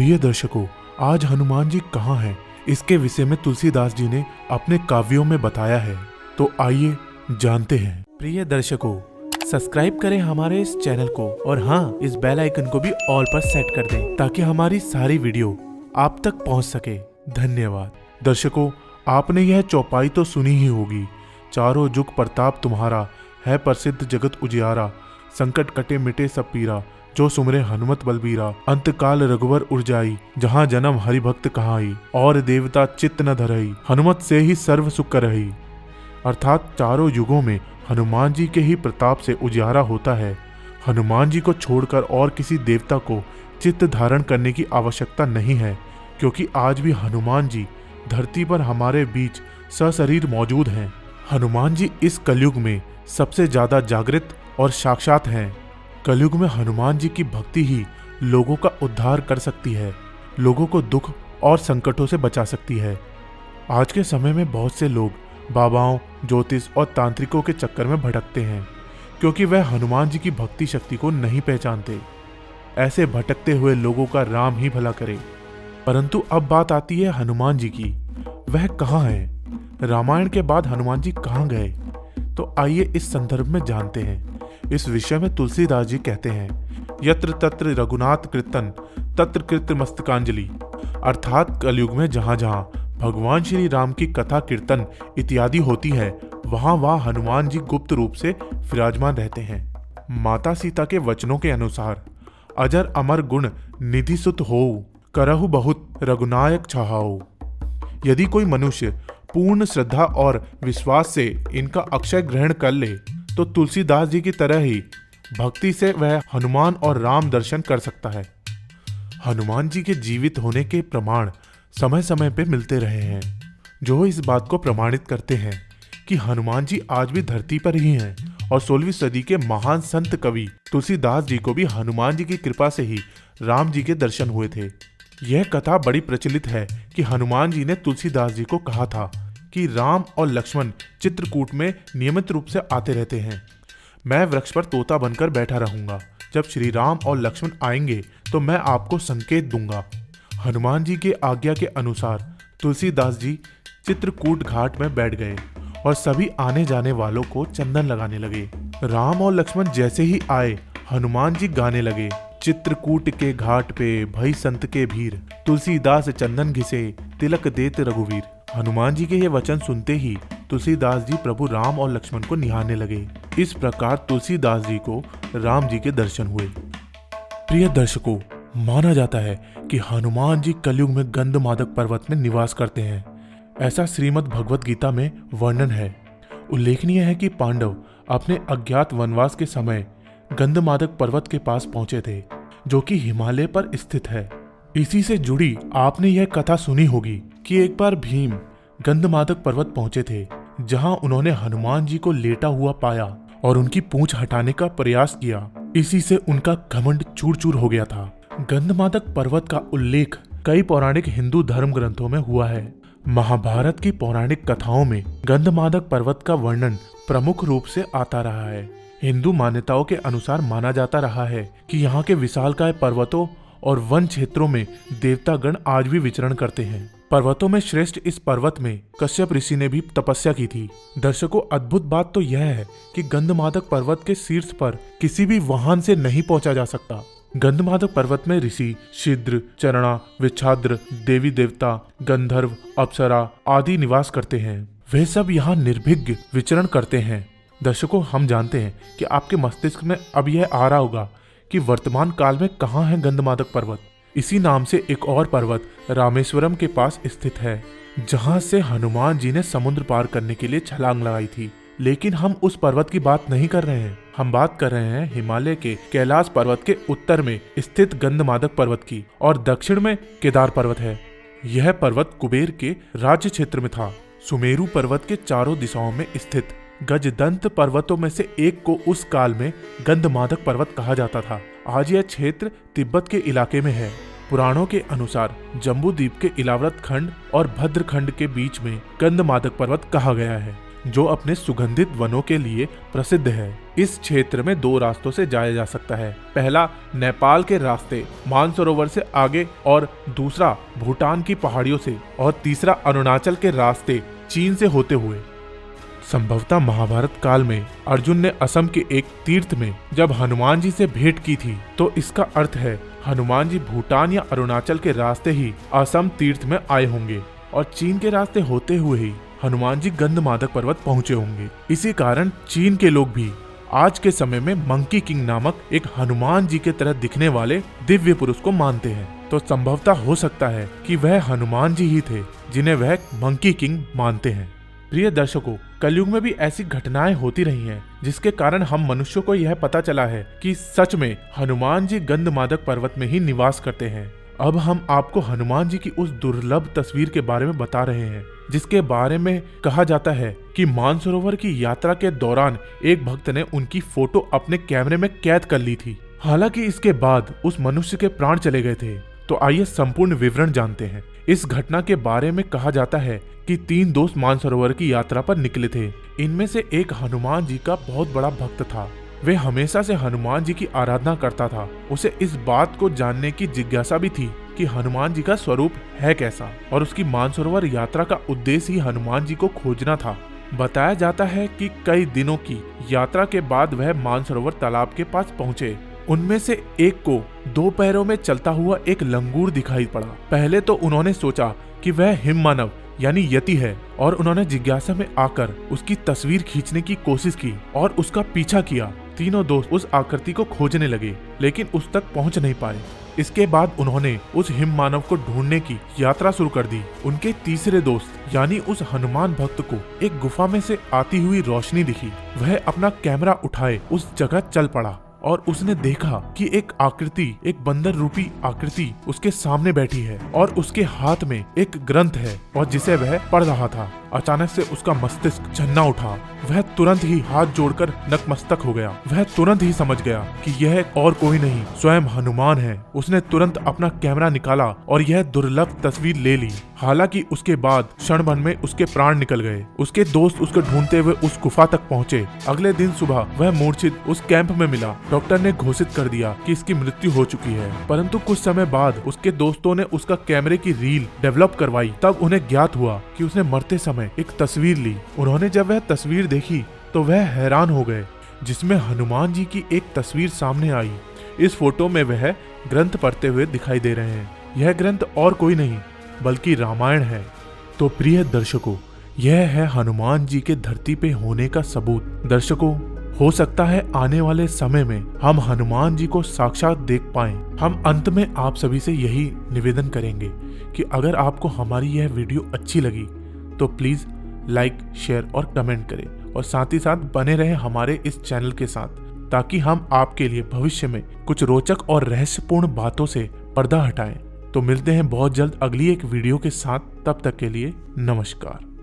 प्रिय दर्शकों, आज हनुमान जी कहाँ हैं, इसके विषय में तुलसीदास जी ने अपने काव्यों में बताया है। तो आइए जानते हैं। प्रिय दर्शकों, सब्सक्राइब करें हमारे इस चैनल को और हाँ, इस बेल आइकन को भी ऑल पर सेट कर दें ताकि हमारी सारी वीडियो आप तक पहुंच सके। धन्यवाद। दर्शकों, आपने यह चौपाई तो सुनी ही होगी। चारों जुग प्रताप तुम्हारा, है प्रसिद्ध जगत उजियारा। संकट कटे मिटे सब पीरा, जो सुमरे हनुमत बलबीरा। अंत काल रघुवर उरजाई, जहाँ जन्म हरि भक्त कहाई। और देवता चित्त न धरई, हनुमत से ही सर्व सुख करही। अर्थात चारों युगों में हनुमान जी के ही प्रताप से उजियारा होता है। हनुमान जी को छोड़कर और किसी देवता को चित्त धारण करने की आवश्यकता नहीं है, क्योंकि आज भी हनुमान जी धरती पर हमारे बीच सशरीर मौजूद हैं। हनुमान जी इस कलयुग में सबसे ज्यादा जागृत और साक्षात हैं। कलयुग में हनुमान जी की भक्ति ही लोगों का उद्धार कर सकती है, लोगों को दुख और संकटों से बचा सकती है। आज के समय में बहुत से लोग बाबाओं, ज्योतिष और तांत्रिकों के चक्कर में भटकते हैं, क्योंकि वह हनुमान जी की भक्ति शक्ति को नहीं पहचानते। ऐसे भटकते हुए लोगों का राम ही भला करे। परंतु अब बात आती है हनुमान जी की। वह कहाँ है? रामायण के बाद हनुमान जी कहाँ गए? तो आइए इस संदर्भ में जानते हैं। इस विषय में तुलसीदास जी कहते हैं, यत्र तत्र रघुनाथ कीर्तन तत्र कृत मस्तकांजलि। अर्थात कलयुग में जहाँ जहाँ भगवान श्री राम की कथा कीर्तन इत्यादि होती है, वहाँ वहाँ हनुमान जी गुप्त रूप से विराजमान रहते हैं। माता सीता के वचनों के अनुसार, अजर अमर गुण निधि सुत होऊ, करहु बहुत रघुनायक छहाऊ। यदि कोई मनुष्य पूर्ण श्रद्धा और विश्वास से इनका अक्षय ग्रहण कर ले, तो तुलसीदास जी की तरह ही भक्ति से वह हनुमान और राम दर्शन कर सकता है। हनुमान जी के जीवित होने के प्रमाण समय समय पे मिलते रहे हैं, जो इस बात को प्रमाणित करते हैं कि हनुमान जी आज भी धरती पर ही हैं। और 16वीं सदी के महान संत कवि तुलसीदास जी को भी हनुमान जी की कृपा से ही राम जी के दर्शन हुए थे। यह कथा बड़ी प्रचलित है कि हनुमान जी ने तुलसीदास जी को कहा था कि राम और लक्ष्मण चित्रकूट में नियमित रूप से आते रहते हैं। मैं वृक्ष पर तोता बनकर बैठा रहूंगा। जब श्री राम और लक्ष्मण आएंगे तो मैं आपको संकेत दूंगा। हनुमान जी के आज्ञा के अनुसार तुलसीदास जी चित्रकूट घाट में बैठ गए और सभी आने जाने वालों को चंदन लगाने लगे। राम और लक्ष्मण जैसे ही आए, हनुमान जी गाने लगे, चित्रकूट के घाट पे भई संत के भीर, तुलसीदास चंदन घिसे तिलक देत रघुवीर। हनुमान जी के ये वचन सुनते ही तुलसीदास जी प्रभु राम और लक्ष्मण को निहारने लगे। इस प्रकार तुलसीदास जी को राम जी के दर्शन हुए। प्रिय दर्शकों, माना जाता है कि हनुमान जी कलयुग में गंधमादक पर्वत में निवास करते हैं। ऐसा श्रीमद् भगवत गीता में वर्णन है। उल्लेखनीय है कि पांडव अपने अज्ञात वनवास के समय गंधमादक पर्वत के पास पहुंचे थे, जो कि हिमालय पर स्थित है। इसी से जुड़ी आपने यह कथा सुनी होगी कि एक बार भीम गंधमादक पर्वत पहुंचे थे, जहां उन्होंने हनुमान जी को लेटा हुआ पाया और उनकी पूंछ हटाने का प्रयास किया। इसी से उनका घमंड चूर चूर हो गया था। गंधमादक पर्वत का उल्लेख कई पौराणिक हिंदू धर्म ग्रंथों में हुआ है। महाभारत की पौराणिक कथाओं में गंधमादक पर्वत का वर्णन प्रमुख रूप से आता रहा है। हिंदू मान्यताओं के अनुसार माना जाता रहा है कि यहाँ के विशालकाय पर्वतों और वन क्षेत्रों में देवतागण आज भी विचरण करते हैं। पर्वतों में श्रेष्ठ इस पर्वत में कश्यप ऋषि ने भी तपस्या की थी। दर्शकों, अद्भुत बात तो यह है कि गंधमादक पर्वत के शीर्ष पर किसी भी वाहन से नहीं पहुंचा जा सकता। गंधमादक पर्वत में ऋषि, सिद्र, चरणा, विच्छाद्र, देवी देवता, गंधर्व, अप्सरा आदि निवास करते हैं। वे सब यहाँ निर्भीघ विचरण करते हैं। दर्शकों, हम जानते हैं कि आपके मस्तिष्क में अब यह आ रहा होगा कि वर्तमान काल में कहाँ है गंधमादक पर्वत। इसी नाम से एक और पर्वत रामेश्वरम के पास स्थित है, जहाँ से हनुमान जी ने समुद्र पार करने के लिए छलांग लगाई थी। लेकिन हम उस पर्वत की बात नहीं कर रहे हैं। हम बात कर रहे हैं हिमालय के कैलाश पर्वत के उत्तर में स्थित गंधमादक पर्वत की, और दक्षिण में केदार पर्वत है। यह पर्वत कुबेर के राज्य क्षेत्र में था। सुमेरु पर्वत के चारों दिशाओं में स्थित गजदंत पर्वतों में से एक को उस काल में गंधमादक पर्वत कहा जाता था। आज यह क्षेत्र तिब्बत के इलाके में है। पुराणों के अनुसार जम्बू द्वीप के इलाव्रत खंड और भद्र खंड के बीच में गंधमादक पर्वत कहा गया है। जो अपने सुगंधित वनों के लिए प्रसिद्ध है। इस क्षेत्र में 2 रास्तों से जाया जा सकता है। पहला नेपाल के रास्ते मानसरोवर से आगे और दूसरा भूटान की पहाड़ियों से और तीसरा अरुणाचल के रास्ते चीन से होते हुए। संभवतः महाभारत काल में अर्जुन ने असम के एक तीर्थ में जब हनुमान जी से भेंट की थी, तो इसका अर्थ है हनुमान जी भूटान या अरुणाचल के रास्ते ही असम तीर्थ में आए होंगे और चीन के रास्ते होते हुए ही हनुमान जी गंधमादक पर्वत पहुंचे होंगे। इसी कारण चीन के लोग भी आज के समय में मंकी किंग नामक एक हनुमान जी के तरह दिखने वाले दिव्य पुरुष को मानते हैं। तो संभवतः हो सकता है कि वह हनुमान जी ही थे जिन्हें वह मंकी किंग मानते हैं। प्रिय दर्शकों, कलयुग में भी ऐसी घटनाएं होती रही हैं, जिसके कारण हम मनुष्यों को यह पता चला है कि सच में हनुमान जी गंधमादक पर्वत में ही निवास करते हैं। अब हम आपको हनुमान जी की उस दुर्लभ तस्वीर के बारे में बता रहे हैं, जिसके बारे में कहा जाता है कि मानसरोवर की यात्रा के दौरान एक भक्त ने उनकी फोटो अपने कैमरे में कैद कर ली थी। हालांकि इसके बाद उस मनुष्य के प्राण चले गए थे। तो आइए संपूर्ण विवरण जानते हैं। इस घटना के बारे में कहा जाता है कि 3 दोस्त मानसरोवर की यात्रा पर निकले थे। इनमें से एक हनुमान जी का बहुत बड़ा भक्त था। वे हमेशा से हनुमान जी की आराधना करता था। उसे इस बात को जानने की जिज्ञासा भी थी कि हनुमान जी का स्वरूप है कैसा, और उसकी मानसरोवर यात्रा का उद्देश्य ही हनुमान जी को खोजना था। बताया जाता है कि कई दिनों की यात्रा के बाद वह मानसरोवर तालाब के पास पहुंचे। उनमें से एक को 2 पैरों में चलता हुआ एक लंगूर दिखाई पड़ा। पहले तो उन्होंने सोचा कि वह हिम मानव यानी यति है, और उन्होंने जिज्ञासा में आकर उसकी तस्वीर खींचने की कोशिश की और उसका पीछा किया। तीनों दोस्त उस आकृति को खोजने लगे, लेकिन उस तक पहुंच नहीं पाए। इसके बाद उन्होंने उस हिम मानव को ढूंढने की यात्रा शुरू कर दी। उनके तीसरे दोस्त यानी उस हनुमान भक्त को एक गुफा में से आती हुई रोशनी दिखी। वह अपना कैमरा उठाए उस जगह चल पड़ा और उसने देखा कि एक आकृति, एक बंदर रूपी आकृति उसके सामने बैठी है और उसके हाथ में एक ग्रंथ है और जिसे वह पढ़ रहा था। अचानक से उसका मस्तिष्क झन्ना उठा। वह तुरंत ही हाथ जोड़कर नतमस्तक हो गया। वह तुरंत ही समझ गया कि यह और कोई नहीं, स्वयं हनुमान है। उसने तुरंत अपना कैमरा निकाला और यह दुर्लभ तस्वीर ले ली। हालांकि उसके बाद क्षण भर में उसके प्राण निकल गए। उसके दोस्त उसको ढूंढते हुए उस गुफा तक पहुंचे। अगले दिन सुबह वह मूर्छित उस कैंप में मिला। डॉक्टर ने घोषित कर दिया कि इसकी मृत्यु हो चुकी है, परंतु कुछ समय बाद उसके दोस्तों ने उसका कैमरे की रील डेवलप करवाई। तब उन्हें ज्ञात हुआ कि उसने मरते समय एक तस्वीर ली। उन्होंने जब वह तस्वीर देखी तो वह हैरान हो गए, जिसमें हनुमान जी की एक तस्वीर सामने आई। इस फोटो में वह ग्रंथ पढ़ते हुए दिखाई दे रहे हैं। यह ग्रंथ और कोई नहीं बल्कि रामायण है। तो प्रिय दर्शकों, यह है हनुमान जी के धरती पे होने का सबूत। दर्शकों, हो सकता है आने वाले समय में हम हनुमान जी को साक्षात देख पाएं। हम अंत में आप सभी से यही निवेदन करेंगे कि अगर आपको हमारी यह वीडियो अच्छी लगी तो प्लीज लाइक, शेयर और कमेंट करें, और साथ ही साथ बने रहे हमारे इस चैनल के साथ, ताकि हम आपके लिए भविष्य में कुछ रोचक और रहस्यपूर्ण बातों से पर्दा हटाएं। तो मिलते हैं बहुत जल्द अगली एक वीडियो के साथ। तब तक के लिए नमस्कार।